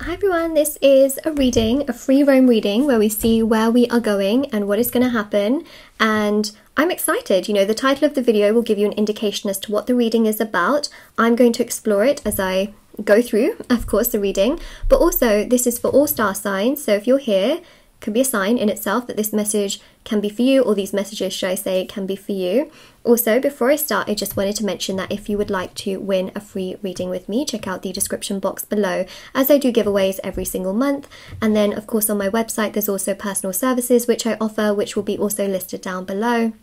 Hi everyone, this is a reading, a free roam reading where we see where we are going and what is going to happen, and I'm excited. You know, the title of the video will give you an indication as to what the reading is about. I'm going to explore it as I go through, of course, the reading, but also this is for all star signs, so if you're here, could be a sign in itself that this message can be for you, or these messages, should I say, can be for you. Also, before I start, I just wanted to mention that if you would like to win a free reading with me, check out the description box below, as I do giveaways every single month. And then, of course, on my website, there's also personal services which I offer, which will be also listed down below.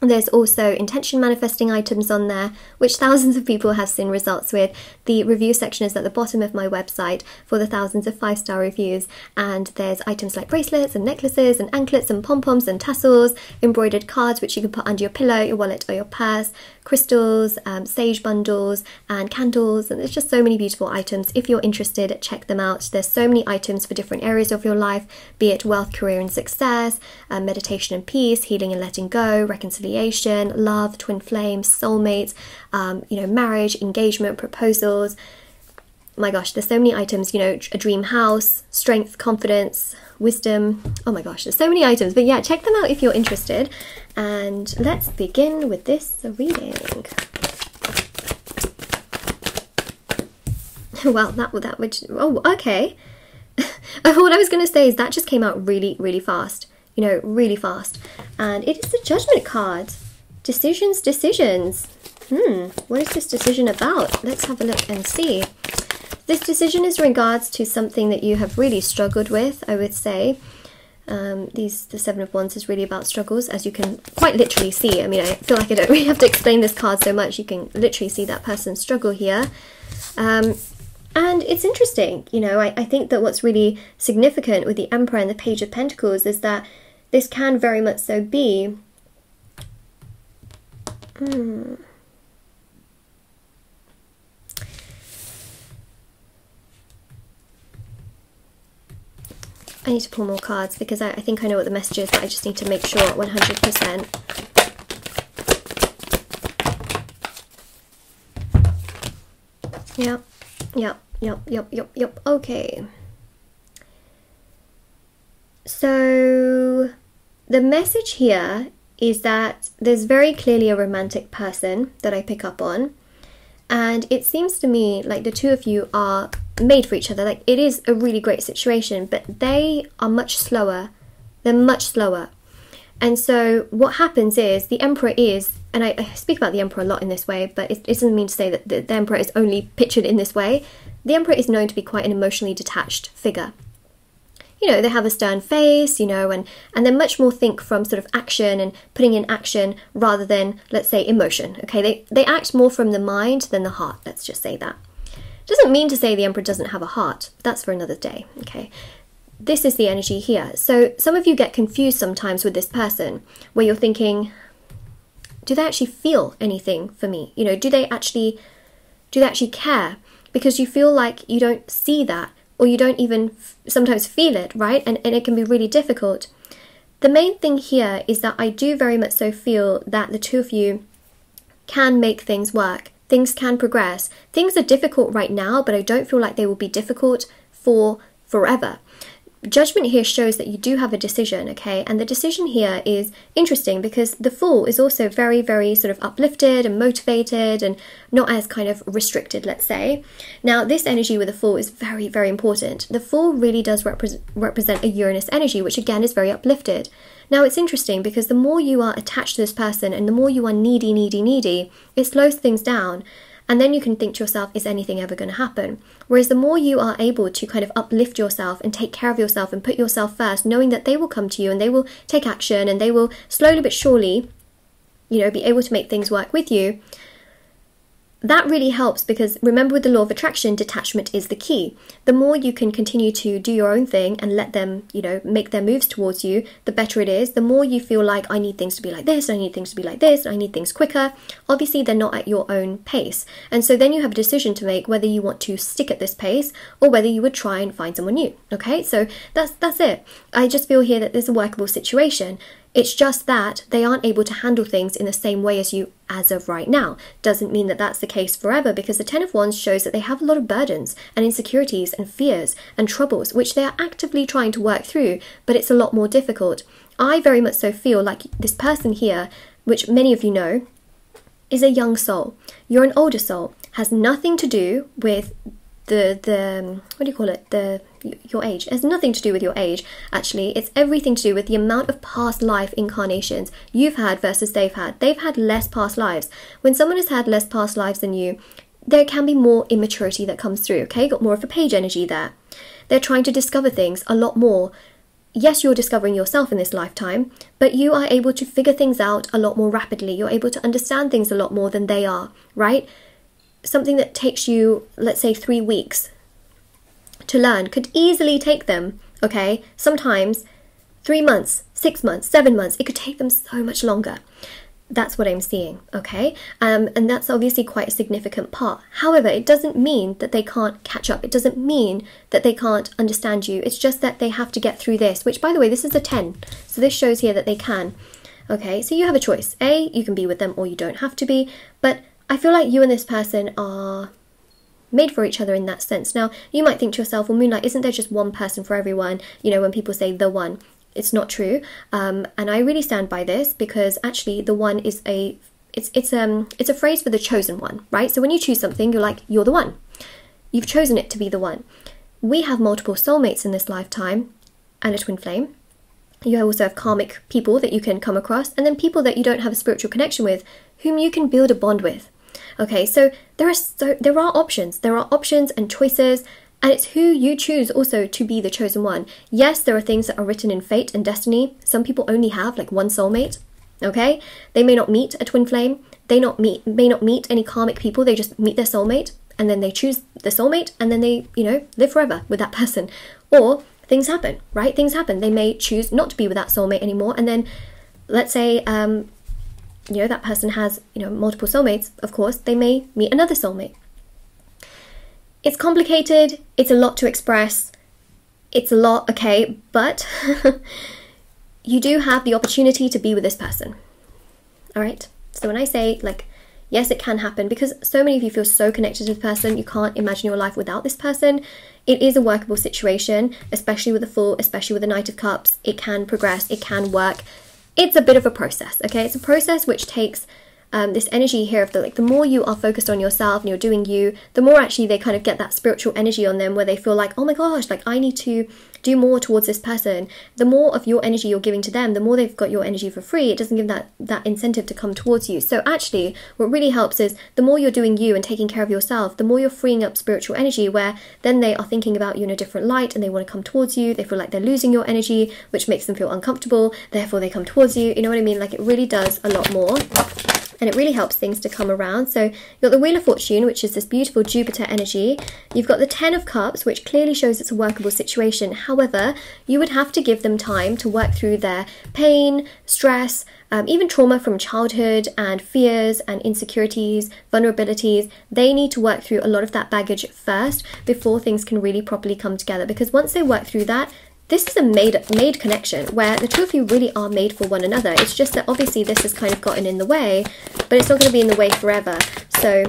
There's also intention manifesting items on there, which thousands of people have seen results with. The review section is at the bottom of my website for the thousands of 5-star reviews, and there's items like bracelets and necklaces and anklets and pom-poms and tassels, embroidered cards which you can put under your pillow, your wallet or your purse, crystals, sage bundles and candles, and there's just so many beautiful items. If you're interested, check them out. There's so many items for different areas of your life, be it wealth, career and success, meditation and peace, healing and letting go, reconciliation, love, twin flames, soulmates, you know, marriage, engagement, proposals. My gosh, there's so many items, you know, a dream house, strength, confidence, wisdom. Oh my gosh, there's so many items. But yeah, check them out if you're interested. And let's begin with this reading. Well, that would, oh, okay. What I was going to say is that just came out really, really fast. You know, really fast. And it is the Judgment card. Decisions. What is this decision about? Let's have a look and see. This decision is in regards to something that you have really struggled with, I would say. The Seven of Wands is really about struggles, as you can quite literally see. I mean, I feel like I don't really have to explain this card so much. You can literally see that person's struggle here. And it's interesting, you know, I think that what's really significant with the Emperor and the Page of Pentacles is that this can very much so be I need to pull more cards because I think I know what the message is, but I just need to make sure 100%. Yep. Okay. So the message here is that there's very clearly a romantic person that I pick up on, and it seems to me like the two of you are made for each other. Like, it is a really great situation, but they are much slower. They're much slower. And so what happens is the Emperor is, and I speak about the Emperor a lot in this way, but it doesn't mean to say that the Emperor is only pictured in this way. The Emperor is known to be quite an emotionally detached figure. You know, they have a stern face, you know, and they much more think from sort of action and putting in action rather than, let's say, emotion. Okay, they act more from the mind than the heart. Let's just say that. Doesn't mean to say the Emperor doesn't have a heart. That's for another day. Okay, this is the energy here. So some of you get confused sometimes with this person, where you're thinking, do they actually feel anything for me? You know, do they actually care? Because you feel like you don't see that, or you don't even sometimes feel it, right? And it can be really difficult. The main thing here is that I do very much so feel that the two of you can make things work. Things can progress. Things are difficult right now, but I don't feel like they will be difficult for forever. Judgment here shows that you do have a decision, okay? And the decision here is interesting because the Fool is also very, very sort of uplifted and motivated and not as kind of restricted, let's say. Now, this energy with the Fool is very, very important. The Fool really does represent a Uranus energy, which again is very uplifted. Now, it's interesting because the more you are attached to this person and the more you are needy, it slows things down. And then you can think to yourself, is anything ever going to happen? Whereas the more you are able to kind of uplift yourself and take care of yourself and put yourself first, knowing that they will come to you and they will take action and they will slowly but surely, you know, be able to make things work with you, that really helps because remember, with the law of attraction, detachment is the key. The more you can continue to do your own thing and let them, you know, make their moves towards you, the better it is. The more you feel like, I need things to be like this, I need things to be like this, I need things quicker. Obviously, they're not at your own pace. And so then you have a decision to make whether you want to stick at this pace or whether you would try and find someone new. Okay, so that's it. I just feel here that there's a workable situation. It's just that they aren't able to handle things in the same way as you as of right now. Doesn't mean that that's the case forever, because the Ten of Wands shows that they have a lot of burdens and insecurities and fears and troubles, which they are actively trying to work through, but it's a lot more difficult. I very much so feel like this person here, which many of you know, is a young soul. You're an older soul. Has nothing to do with the what do you call it, your age. It has nothing to do with your age, actually. It's everything to do with the amount of past life incarnations you've had versus they've had. They've had less past lives. When someone has had less past lives than you, there can be more immaturity that comes through, okay? Got more of a page energy there. They're trying to discover things a lot more. Yes, you're discovering yourself in this lifetime, but you are able to figure things out a lot more rapidly. You're able to understand things a lot more than they are, right? Something that takes you, let's say, 3 weeks to learn could easily take them, okay, sometimes 3 months, 6 months, 7 months. It could take them so much longer. That's what I'm seeing, okay? And that's obviously quite a significant part. However, it doesn't mean that they can't catch up. It doesn't mean that they can't understand you. It's just that they have to get through this, which, by the way, this is a 10. So this shows here that they can. Okay, so you have a choice. A, you can be with them, or you don't have to be. But I feel like you and this person are made for each other in that sense. Now, you might think to yourself, well, Moonlight, isn't there just one person for everyone? You know, when people say the one. It's not true, and I really stand by this, because actually the one is it's a phrase for the chosen one, right? So when you choose something, you're like, you're the one. You've chosen it to be the one. We have multiple soulmates in this lifetime and a twin flame. You also have karmic people that you can come across, and then people that you don't have a spiritual connection with, whom you can build a bond with. Okay, so there are options. There are options and choices. And it's who you choose also to be the chosen one. Yes, there are things that are written in fate and destiny. Some people only have like one soulmate, okay? They may not meet a twin flame. They may not meet any karmic people. They just meet their soulmate, and then they choose the soulmate, and then they, you know, live forever with that person. Or things happen, right? Things happen. They may choose not to be with that soulmate anymore, and then let's say, you know, that person has, you know, multiple soulmates. Of course, they may meet another soulmate. It's complicated, it's a lot to express, it's a lot, okay, but you do have the opportunity to be with this person, all right? So when I say, like, yes, it can happen, because so many of you feel so connected to the person, you can't imagine your life without this person. It is a workable situation, especially with the Fool, especially with the Knight of Cups. It can progress, it can work. It's a bit of a process, okay? It's a process which takes this energy here of the more you are focused on yourself and you're doing you, the more actually they kind of get that spiritual energy on them, where they feel like, oh my gosh, like I need to do more towards this person. The more of your energy you're giving to them, the more they've got your energy for free. It doesn't give that incentive to come towards you. So actually what really helps is the more you're doing you and taking care of yourself, the more you're freeing up spiritual energy, where then they are thinking about you in a different light and they want to come towards you. They feel like they're losing your energy, which makes them feel uncomfortable, therefore they come towards you. You know what I mean? Like, it really does a lot more. And it really helps things to come around. So you've got the Wheel of Fortune, which is this beautiful Jupiter energy. You've got the Ten of Cups, which clearly shows it's a workable situation. However, you would have to give them time to work through their pain, stress, even trauma from childhood, and fears and insecurities, vulnerabilities. They need to work through a lot of that baggage first before things can really properly come together. Because once they work through that, this is a made connection, where the two of you really are made for one another. It's just that obviously this has kind of gotten in the way, but it's not going to be in the way forever. So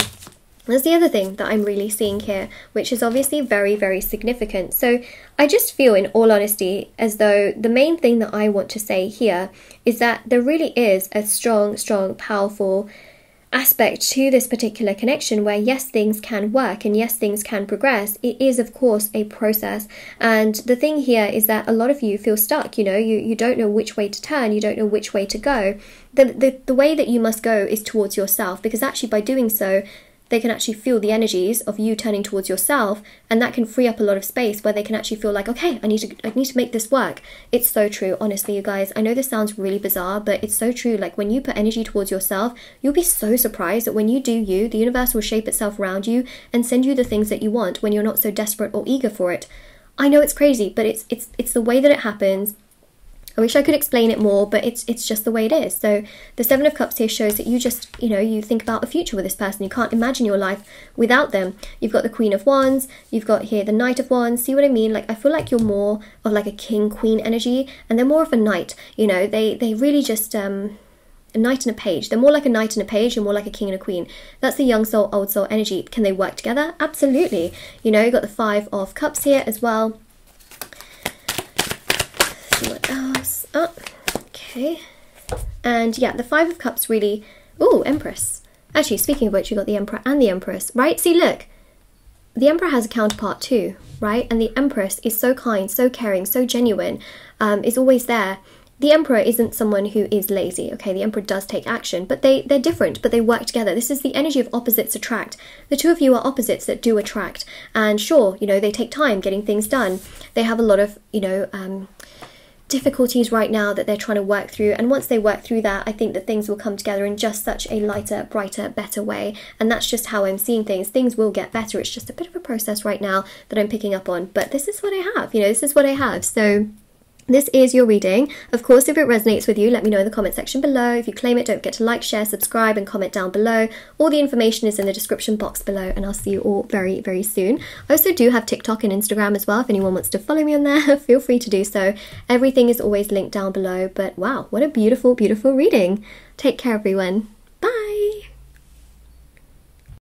that's the other thing that I'm really seeing here, which is obviously very, very significant. So I just feel, in all honesty, as though the main thing that I want to say here is that there really is a strong, powerful aspect to this particular connection, where yes, things can work and yes, things can progress. It is, of course, a process. And the thing here is that a lot of you feel stuck. You know, you don't know which way to turn, you don't know which way to go. The way that you must go is towards yourself, because actually by doing so, they can actually feel the energies of you turning towards yourself, and that can free up a lot of space where they can actually feel like, okay, I need to make this work. It's so true, honestly, you guys. I know this sounds really bizarre, but it's so true. Like, when you put energy towards yourself, you'll be so surprised that when you do you, the universe will shape itself around you and send you the things that you want when you're not so desperate or eager for it. I know it's crazy, but it's the way that it happens. I wish I could explain it more, but it's just the way it is. So the Seven of Cups here shows that you just, you know, you think about a future with this person. You can't imagine your life without them. You've got the Queen of Wands. You've got here the Knight of Wands. See what I mean? Like, I feel like you're more of like a king, queen energy, and they're more of a knight. You know, they really just, a knight and a page. They're more like a knight and a page and more like a king and a queen. That's the young soul, old soul energy. Can they work together? Absolutely. You know, you've got the Five of Cups here as well. What else? Oh, okay. And yeah, the Five of Cups really... Ooh, Empress. Actually, speaking of which, you got the Emperor and the Empress, right? See, look. The Emperor has a counterpart too, right? And the Empress is so kind, so caring, so genuine, is always there. The Emperor isn't someone who is lazy, okay? The Emperor does take action, but they're different, but they work together. This is the energy of opposites attract. The two of you are opposites that do attract. And sure, you know, they take time getting things done. They have a lot of, you know, difficulties right now that they're trying to work through, and once they work through that, I think that things will come together in just such a lighter, brighter, better way. And that's just how I'm seeing things. Things will get better. It's just a bit of a process right now that I'm picking up on, but this is what I have, you know, this is what I have. So this is your reading. Of course, if it resonates with you, let me know in the comment section below. If you claim it, don't forget to like, share, subscribe, and comment down below. All the information is in the description box below, and I'll see you all very, very soon. I also do have TikTok and Instagram as well. If anyone wants to follow me on there, feel free to do so. Everything is always linked down below. But wow, what a beautiful, beautiful reading. Take care, everyone.